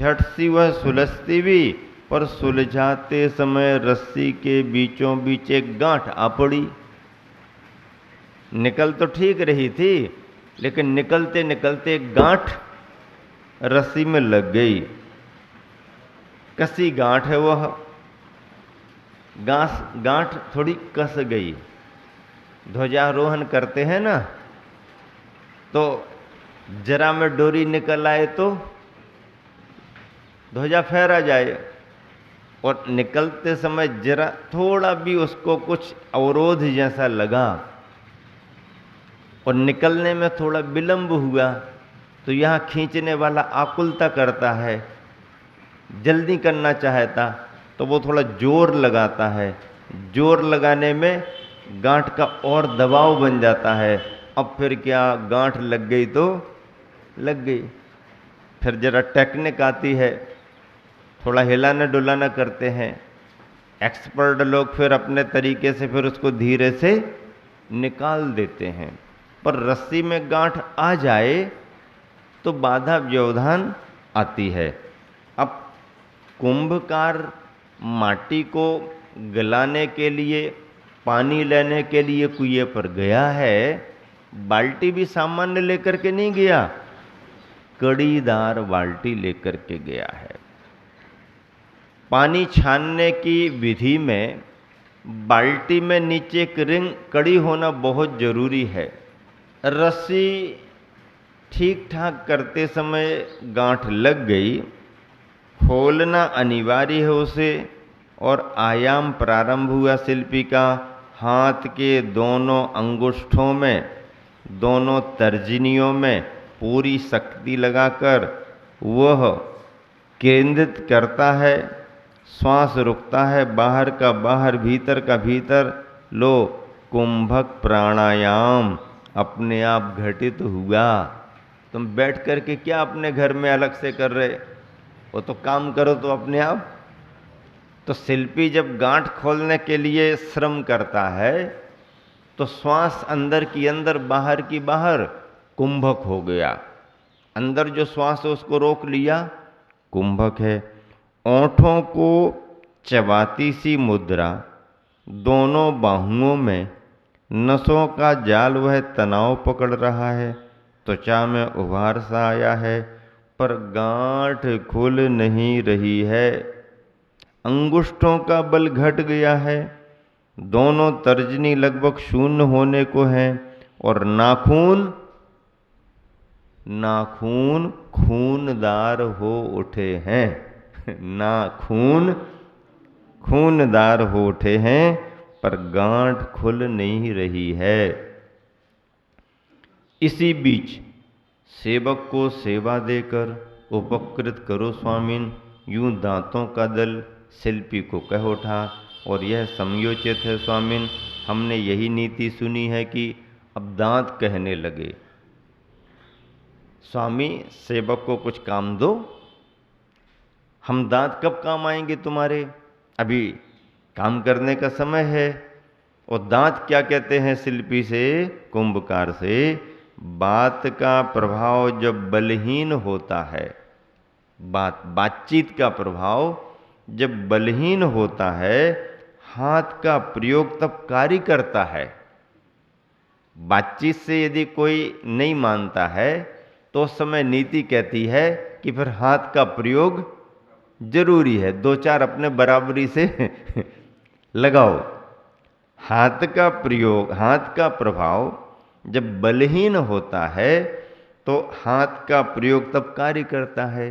झट सी वह सुलझती भी, पर सुलझाते समय रस्सी के बीचों बीच एक गांठ आ पड़ी। निकल तो ठीक रही थी, लेकिन निकलते निकलते एक गांठ रस्सी में लग गई। कसी गांठ है वह, गांठ थोड़ी कस गई। ध्वजारोहण करते हैं ना, तो जरा में डोरी निकल आए तो ध्वजा फहरा जाए, और निकलते समय जरा थोड़ा भी उसको कुछ अवरोध जैसा लगा और निकलने में थोड़ा विलंब हुआ, तो यहाँ खींचने वाला आकुलता करता है, जल्दी करना चाहता, तो वो थोड़ा जोर लगाता है। जोर लगाने में गांठ का और दबाव बन जाता है। अब फिर क्या, गांठ लग गई तो लग गई। फिर जरा टेक्निक आती है, थोड़ा हिलाना डुलाना करते हैं एक्सपर्ट लोग, फिर अपने तरीके से फिर उसको धीरे से निकाल देते हैं। पर रस्सी में गांठ आ जाए तो बाधा व्यवधान आती है। अब कुंभकार माटी को गलाने के लिए, पानी लेने के लिए कुएं पर गया है। बाल्टी भी सामान्य लेकर के नहीं गया, कड़ीदार बाल्टी लेकर के गया है। पानी छानने की विधि में बाल्टी में नीचे एक रिंग कड़ी होना बहुत जरूरी है। रस्सी ठीक ठाक करते समय गांठ लग गई, खोलना अनिवार्य है उसे, और आयाम प्रारंभ हुआ शिल्पी का। हाथ के दोनों अंगुष्ठों में, दोनों तर्जनियों में पूरी शक्ति लगाकर वह केंद्रित करता है। श्वास रुकता है, बाहर का बाहर, भीतर का भीतर। लो, कुंभक प्राणायाम अपने आप घटित हुआ। तुम बैठ करके क्या अपने घर में अलग से कर रहे, वो तो काम करो तो अपने आप। तो शिल्पी जब गांठ खोलने के लिए श्रम करता है, तो श्वास अंदर की अंदर, बाहर की बाहर, कुंभक हो गया। अंदर जो श्वास है उसको रोक लिया, कुंभक है। ओंठों को चबाती सी मुद्रा, दोनों बाहुओं में नसों का जाल वह तनाव पकड़ रहा है। त्वचा में उभार सा आया है, पर गांठ खुल नहीं रही है। अंगुष्ठों का बल घट गया है, दोनों तर्जनी लगभग शून्य होने को हैं, और नाखून खूनदार हो उठे हैं। नाखून खूनदार हो उठे हैं, पर गांठ खुल नहीं रही है। इसी बीच सेवक को सेवा देकर उपकृत करो स्वामिन, यूं दांतों का दल शिल्पी को कह उठा। और यह समयोचित है स्वामिन, हमने यही नीति सुनी है कि अब दांत कहने लगे, स्वामी सेवक को कुछ काम दो, हम दांत कब काम आएंगे तुम्हारे, अभी काम करने का समय है। और दांत क्या कहते हैं शिल्पी से, कुंभकार से, बात का प्रभाव जब बलहीन होता है, बातचीत का प्रभाव जब बलहीन होता है, हाथ का प्रयोग तब कार्य करता है। बातचीत से यदि कोई नहीं मानता है, तो उस समय नीति कहती है कि फिर हाथ का प्रयोग जरूरी है, दो चार अपने बराबरी से लगाओ। हाथ का प्रयोग, हाथ का प्रभाव जब बलहीन होता है, तो हाथ का प्रयोग तब कार्य करता है।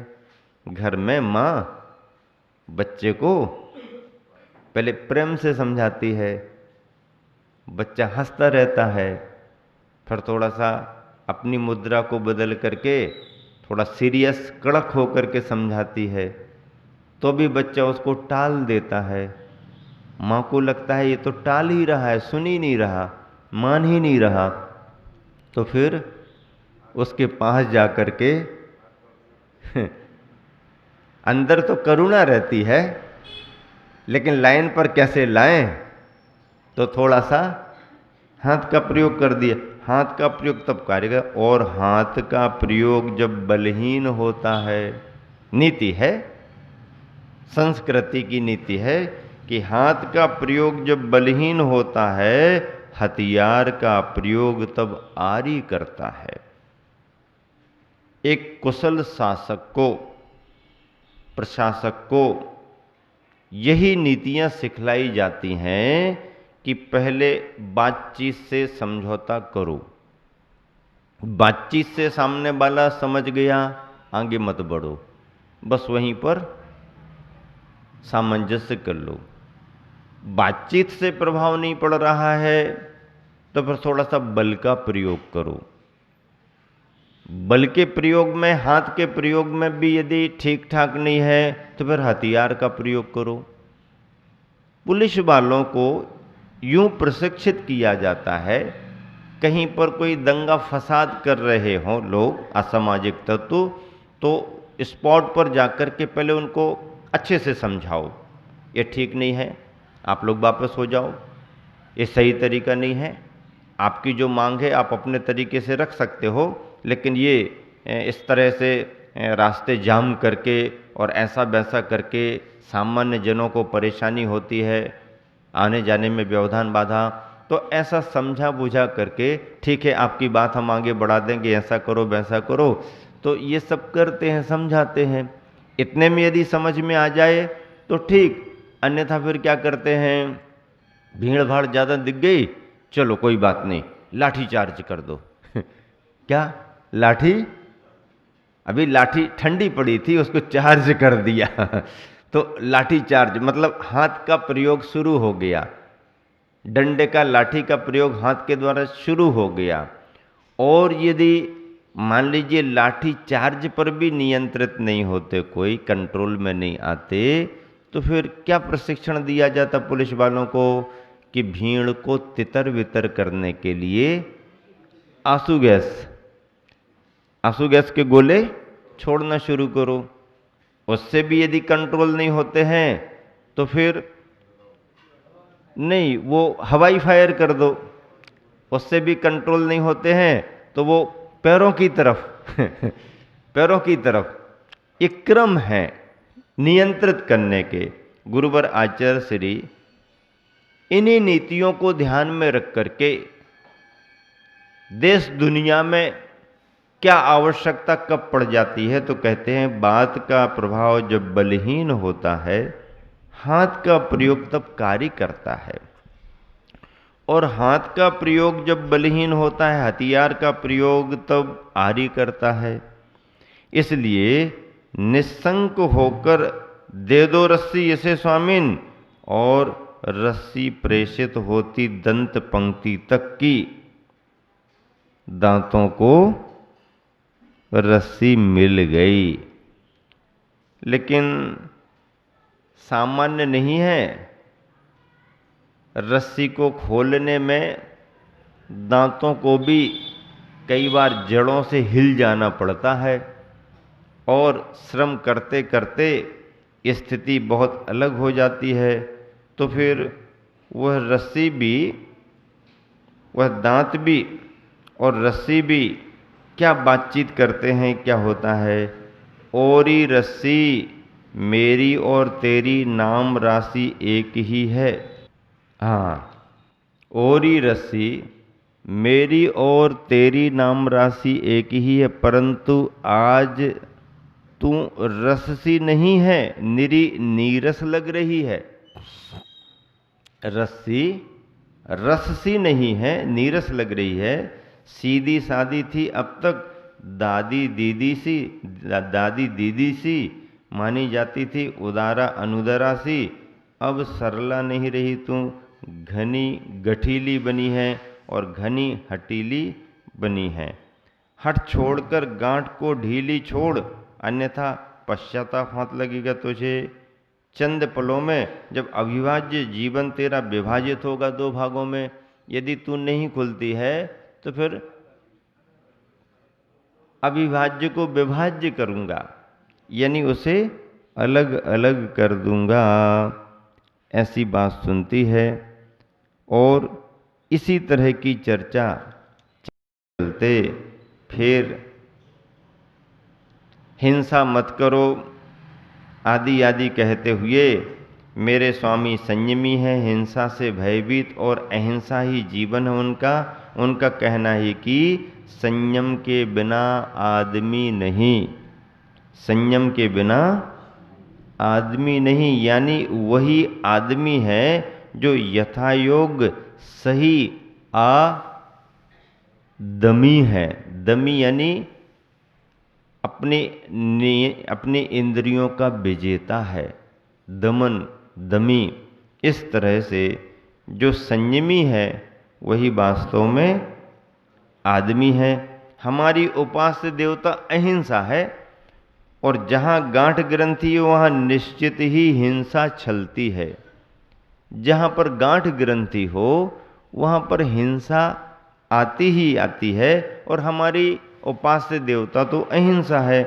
घर में माँ बच्चे को पहले प्रेम से समझाती है, बच्चा हंसता रहता है, फिर थोड़ा सा अपनी मुद्रा को बदल करके थोड़ा सीरियस कड़क होकर के समझाती है, तो भी बच्चा उसको टाल देता है। माँ को लगता है ये तो टाल ही रहा है, सुन ही नहीं रहा, मान ही नहीं रहा, तो फिर उसके पास जा कर के अंदर तो करुणा रहती है, लेकिन लाइन पर कैसे लाएं, तो थोड़ा सा हाथ का प्रयोग कर दिया। हाथ का प्रयोग तब कार्य कर, और हाथ का प्रयोग जब बलहीन होता है, नीति है, संस्कृति की नीति है कि हाथ का प्रयोग जब बलहीन होता है, हथियार का प्रयोग तब आरी करता है। एक कुशल शासक को, प्रशासक को यही नीतियां सिखलाई जाती हैं कि पहले बातचीत से समझौता करो, बातचीत से सामने वाला समझ गया, आगे मत बढ़ो, बस वहीं पर सामंजस्य कर लो। बातचीत से प्रभाव नहीं पड़ रहा है तो फिर थोड़ा सा बल का प्रयोग करो। बल के प्रयोग में, हाथ के प्रयोग में भी यदि ठीक ठाक नहीं है तो फिर हथियार का प्रयोग करो। पुलिस वालों को यूं प्रशिक्षित किया जाता है, कहीं पर कोई दंगा फसाद कर रहे हों लोग, असामाजिक तत्व, तो स्पॉट पर जाकर के पहले उनको अच्छे से समझाओ, ये ठीक नहीं है, आप लोग वापस हो जाओ, ये सही तरीका नहीं है, आपकी जो मांग है आप अपने तरीके से रख सकते हो, लेकिन ये इस तरह से रास्ते जाम करके और ऐसा वैसा करके सामान्य जनों को परेशानी होती है, आने जाने में व्यवधान बाधा, तो ऐसा समझा बुझा करके ठीक है आपकी बात हम आगे बढ़ा देंगे, ऐसा करो वैसा करो, तो ये सब करते हैं, समझाते हैं। इतने में यदि समझ में आ जाए तो ठीक, अन्यथा फिर क्या करते हैं, भीड़ भाड़ ज़्यादा दिख गई, चलो कोई बात नहीं, लाठी चार्ज कर दो। क्या लाठी? अभी लाठी ठंडी पड़ी थी, उसको चार्ज कर दिया। तो लाठी चार्ज मतलब हाथ का प्रयोग शुरू हो गया, डंडे का, लाठी का प्रयोग हाथ के द्वारा शुरू हो गया। और यदि मान लीजिए लाठी चार्ज पर भी नियंत्रित नहीं होते, कोई कंट्रोल में नहीं आते, तो फिर क्या प्रशिक्षण दिया जाता पुलिस वालों को कि भीड़ को तितर बितर करने के लिए आंसू गैस के गोले छोड़ना शुरू करो। उससे भी यदि कंट्रोल नहीं होते हैं तो फिर नहीं, वो हवाई फायर कर दो, उससे भी कंट्रोल नहीं होते हैं तो वो पैरों की तरफ पैरों की तरफ। एक क्रम है नियंत्रित करने के। गुरुवर आचार्य श्री इन्हीं नीतियों को ध्यान में रख करके देश दुनिया में क्या आवश्यकता कब पड़ जाती है, तो कहते हैं बात का प्रभाव जब बलहीन होता है, हाथ का प्रयोग तब कार्य करता है, और हाथ का प्रयोग जब बलहीन होता है, हथियार का प्रयोग तब आरी करता है। इसलिए निस्संक होकर दे दो रस्सी इसे स्वामिन, और रस्सी प्रेषित होती दंत पंक्ति तक की, दांतों को रस्सी मिल गई। लेकिन सामान्य नहीं है, रस्सी को खोलने में दांतों को भी कई बार जड़ों से हिल जाना पड़ता है, और श्रम करते करते स्थिति बहुत अलग हो जाती है। तो फिर वह रस्सी भी, वह दांत भी और रस्सी भी क्या बातचीत करते हैं, क्या होता है, ओरी रस्सी मेरी और तेरी नाम राशि एक ही है। हाँ, ओरी रस्सी मेरी और तेरी नाम राशि एक ही है, परंतु आज तू रस्सी नहीं है, निरी नीरस लग रही है। रस्सी रस्सी नहीं है, नीरस लग रही है। सीधी सादी थी अब तक, दादी दीदी सी मानी जाती थी, उदारा अनुदरा सी, अब सरला नहीं रही तू, घनी गठीली बनी है और घनी हटीली बनी है। हट छोड़कर गांठ को ढीली छोड़, अन्यथा पश्चाताप हाथ लगेगा तुझे। चंद पलों में जब अविभाज्य जीवन तेरा विभाजित होगा दो भागों में, यदि तू नहीं खुलती है तो फिर अविभाज्य को विभाज्य करूंगा, यानी उसे अलग अलग कर दूंगा, ऐसी बात सुनती है। और इसी तरह की चर्चा चलते फिर हिंसा मत करो, आदि आदि कहते हुए मेरे स्वामी संयमी है, हिंसा से भयभीत और अहिंसा ही जीवन है उनका। उनका कहना है कि संयम के बिना आदमी नहीं, संयम के बिना आदमी नहीं, यानी वही आदमी है जो यथायोग सही दमी है। दमी यानी अपने इंद्रियों का विजेता है, दमन दमी। इस तरह से जो संयमी है वही वास्तव में आदमी है। हमारी उपास्य देवता अहिंसा है, और जहाँ गांठ ग्रंथि है वहाँ निश्चित ही हिंसा छलती है। जहाँ पर गांठ ग्रंथि हो वहाँ पर हिंसा आती ही आती है, और हमारी उपास्य देवता तो अहिंसा है।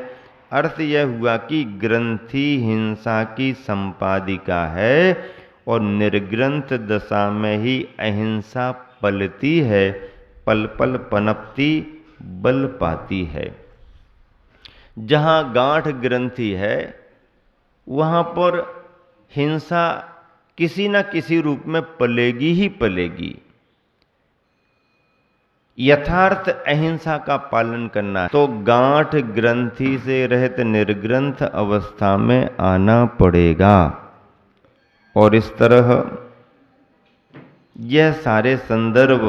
अर्थ यह हुआ कि ग्रंथि हिंसा की संपादिका है, और निर्ग्रंथ दशा में ही अहिंसा पलती है, पल पल पनपती बल पाती है। जहाँ गांठ ग्रंथि है वहाँ पर हिंसा किसी न किसी रूप में पलेगी ही पलेगी। यथार्थ अहिंसा का पालन करना है तो गांठ ग्रंथि से रहित निर्ग्रंथ अवस्था में आना पड़ेगा। और इस तरह यह सारे संदर्भ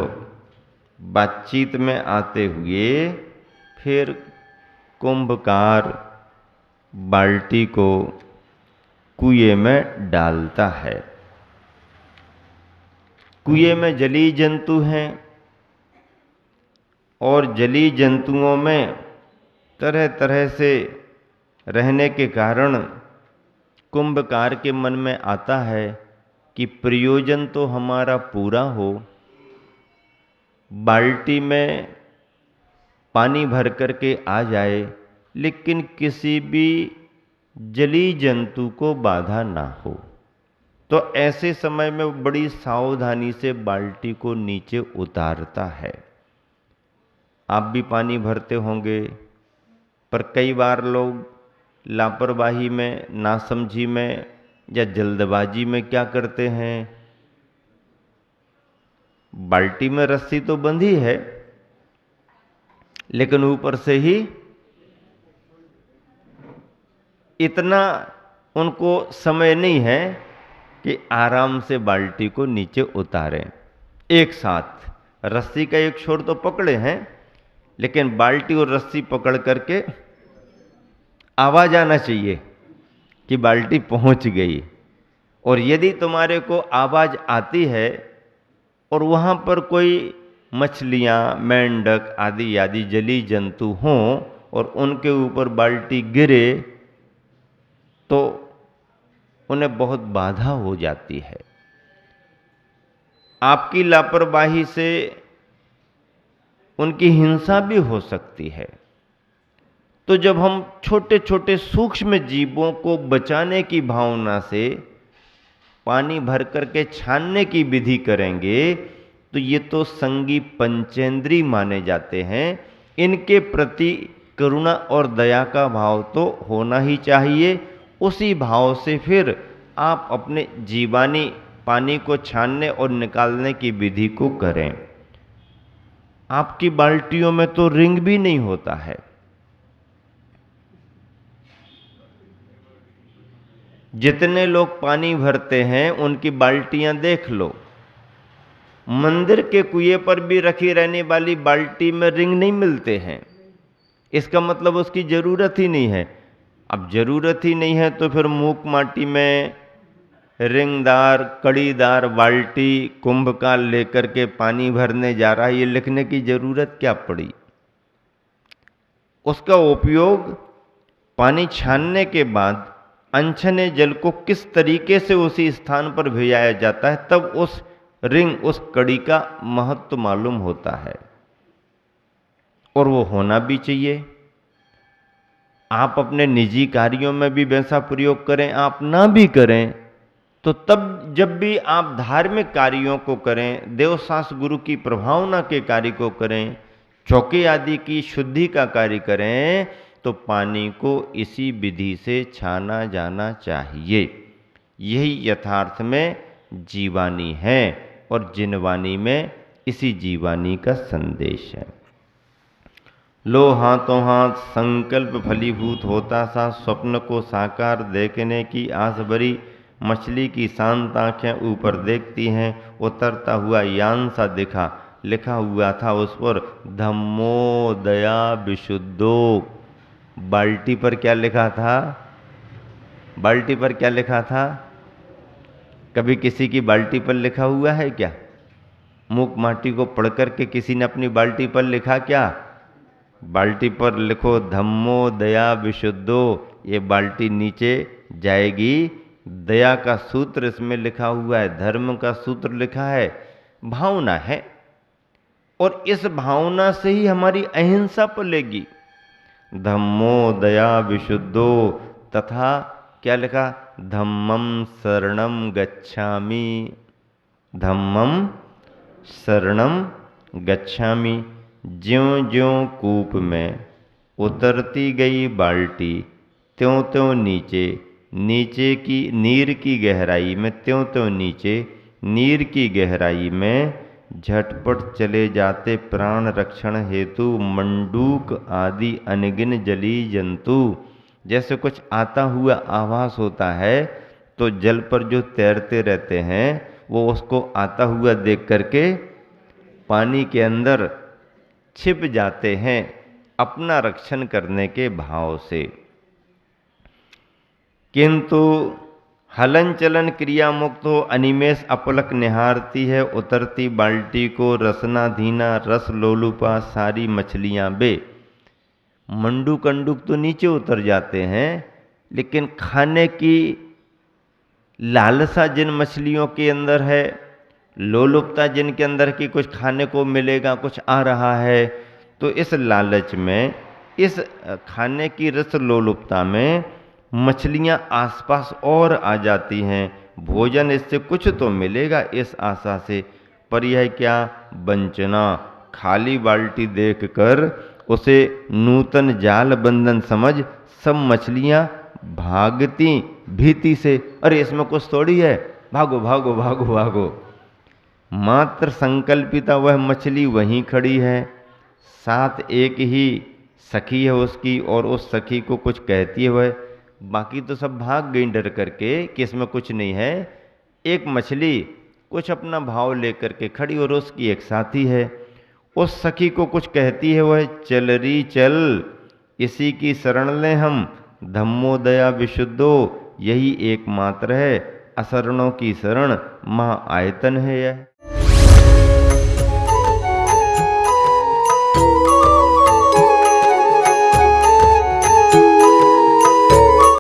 बातचीत में आते हुए फिर कुंभकार बाल्टी को कुएं में डालता है। कुएं में जलीय जंतु हैं, और जलीय जंतुओं में तरह तरह से रहने के कारण कुंभकार के मन में आता है कि प्रयोजन तो हमारा पूरा हो। बाल्टी में पानी भर करके आ जाए, लेकिन किसी भी जलीय जंतु को बाधा ना हो। तो ऐसे समय में बड़ी सावधानी से बाल्टी को नीचे उतारता है। आप भी पानी भरते होंगे, पर कई बार लोग लापरवाही में, नासमझी में या जल्दबाजी में क्या करते हैं, बाल्टी में रस्सी तो बंधी है लेकिन ऊपर से ही इतना उनको समय नहीं है कि आराम से बाल्टी को नीचे उतारें। एक साथ रस्सी का एक छोर तो पकड़े हैं, लेकिन बाल्टी और रस्सी पकड़ करके आवाज आना चाहिए कि बाल्टी पहुंच गई। और यदि तुम्हारे को आवाज आती है और वहां पर कोई मछलियां, मेंढक आदि आदि जलीय जंतु हों और उनके ऊपर बाल्टी गिरे तो उन्हें बहुत बाधा हो जाती है। आपकी लापरवाही से उनकी हिंसा भी हो सकती है। तो जब हम छोटे छोटे सूक्ष्म जीवों को बचाने की भावना से पानी भर करके छानने की विधि करेंगे तो ये तो संगी पंचेंद्री माने जाते हैं। इनके प्रति करुणा और दया का भाव तो होना ही चाहिए। उसी भाव से फिर आप अपने जीवानी पानी को छानने और निकालने की विधि को करें। आपकी बाल्टियों में तो रिंग भी नहीं होता है। जितने लोग पानी भरते हैं उनकी बाल्टियां देख लो। मंदिर के कुएं पर भी रखी रहने वाली बाल्टी में रिंग नहीं मिलते हैं। इसका मतलब उसकी जरूरत ही नहीं है। अब जरूरत ही नहीं है तो फिर मूक माटी में रिंगदार कड़ीदार बाल्टी कुंभकार लेकर के पानी भरने जा रहा है, ये लिखने की जरूरत क्या पड़ी। उसका उपयोग पानी छानने के बाद अनछने जल को किस तरीके से उसी स्थान पर भेजाया जाता है, तब उस रिंग, उस कड़ी का महत्व मालूम होता है। और वो होना भी चाहिए। आप अपने निजी कार्यों में भी वैसा प्रयोग करें, आप ना भी करें तो तब जब भी आप धार्मिक कार्यों को करें, देवशास्त्र गुरु की प्रभावना के कार्य को करें, चौके आदि की शुद्धि का कार्य करें, तो पानी को इसी विधि से छाना जाना चाहिए। यही यथार्थ में जीवानी है और जिनवानी में इसी जीवानी का संदेश है। लो हाथों हाथ संकल्प फलीभूत होता सा, स्वप्न को साकार देखने की आस भरी मछली की शांत आंखें ऊपर देखती हैं। उतरता हुआ यान सा दिखा, लिखा हुआ था उस पर धम्मो दया विशुद्धो। बाल्टी पर क्या लिखा था? बाल्टी पर क्या लिखा था? कभी किसी की बाल्टी पर लिखा हुआ है क्या? मूक माटी को पढ़ करके किसी ने अपनी बाल्टी पर लिखा क्या? बाल्टी पर लिखो धम्मो दया विशुद्धो, ये बाल्टी नीचे जाएगी। दया का सूत्र इसमें लिखा हुआ है, धर्म का सूत्र लिखा है, भावना है, और इस भावना से ही हमारी अहिंसा पलेगी। धम्मो दया विशुद्धो, तथा क्या लिखा? धम्मम शरणम गच्छामि। धम्मम शरणम गच्छामि। ज्यों ज्यों कूप में उतरती गई बाल्टी, त्यों त्यों नीचे, नीचे की नीर की गहराई में, त्यों त्यों नीचे नीर की गहराई में झटपट चले जाते प्राण रक्षण हेतु मंडूक आदि अनगिन जली जंतु। जैसे कुछ आता हुआ आभास होता है तो जल पर जो तैरते रहते हैं वो उसको आता हुआ देख करके पानी के अंदर छिप जाते हैं अपना रक्षण करने के भाव से। किंतु हलन चलन क्रिया मुक्त हो अनिमेष अपलक निहारती है उतरती बाल्टी को, रसना धीना रस लोलुपा सारी मछलियां बे। मंडूक कंडूक तो नीचे उतर जाते हैं, लेकिन खाने की लालसा जिन मछलियों के अंदर है, लोलुपता जिनके अंदर की कुछ खाने को मिलेगा, कुछ आ रहा है, तो इस लालच में, इस खाने की रस लोलुपता में मछलियां आसपास और आ जाती हैं। भोजन इससे कुछ तो मिलेगा इस आशा से, पर यह क्या वंचना। खाली बाल्टी देखकर उसे नूतन जाल बंधन समझ सब मछलियां भागती भीति से, अरे इसमें कुछ थोड़ी है, भागो भागो भागो भागो। मात्र संकल्पिता वह मछली वहीं खड़ी है, साथ एक ही सखी है उसकी, और उस सखी को कुछ कहती है वह, बाकी तो सब भाग गई डर करके कि इसमें कुछ नहीं है। एक मछली कुछ अपना भाव लेकर के खड़ी, और उसकी एक साथी है, उस सखी को कुछ कहती है वह, चल री चल इसी की शरण लें हम, धम्मो दया विशुद्धो यही एकमात्र है, अशरणों की शरण महा आयतन है यह।